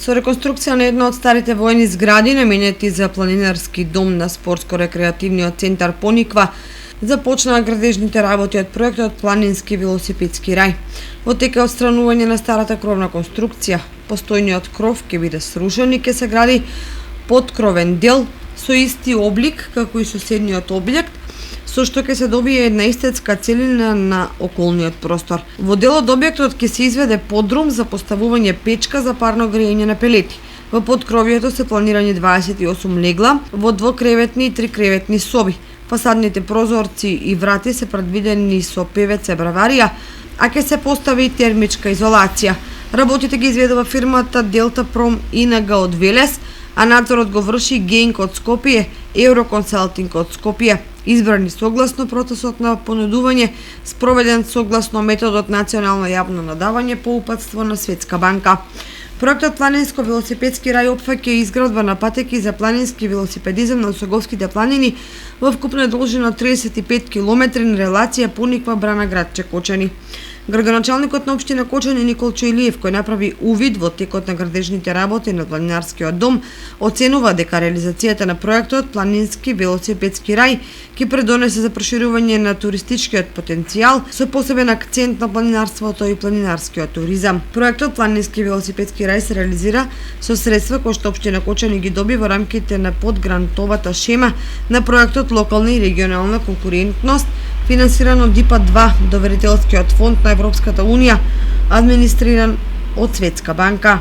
Со реконструкција на една од старите воени згради наменети за планинарски дом на спортско-рекреативниот центар Пониква, започнаа градежните работи од проектот Планински велосипедски рај. Во тека отстранување на старата кровна конструкција, постојниот кров ќе биде срушен и ќе се гради подкровен дел со исти облик како и соседниот објект, со што ќе се добие една естетска целина на околниот простор. Во дел од објектот ќе се изведе подрум за поставување печка за парно грејење на пелети. Во подкровието се планирани 28 легла во двокреветни и трикреветни соби. Фасадните прозорци и врати се предвидени со ПВЦ браварија, а ќе се постави и термичка изолација. Работите ги изведува фирмата Делта Пром ИНГ од Велес, а надзорот го врши Генк од Скопје, Евроконсалтинг од Скопје, избрани согласно процесот на понудување, спроведен согласно методот национално јавно надавање по упатство на Светска банка. Проектот Планинско велосипедски рај опфаќа изградба на патеки за планински велосипедизам на Осоговските планини во вкупна должина 35 км на релација Пониква-Брана град Чекочани. Градоначалникот на општина Кочани Никол Чојлиев, кој направи увид во текот на градежните работи на планинарскиот дом, оценува дека реализацијата на проектот Планински велосипедски рај ќе предонесе за проширување на туристичкиот потенцијал со посебен акцент на планинарството и планинарскиот туризам. Проектот Планински велосипедски рај се реализира со средства кои што општина Кочани ги доби во рамките на подгрантовата шема на проектот Локална и регионална конкурентност, финансиран од ИПА-2, доверителскиот фонд на Европската унија, администриран од Светска банка.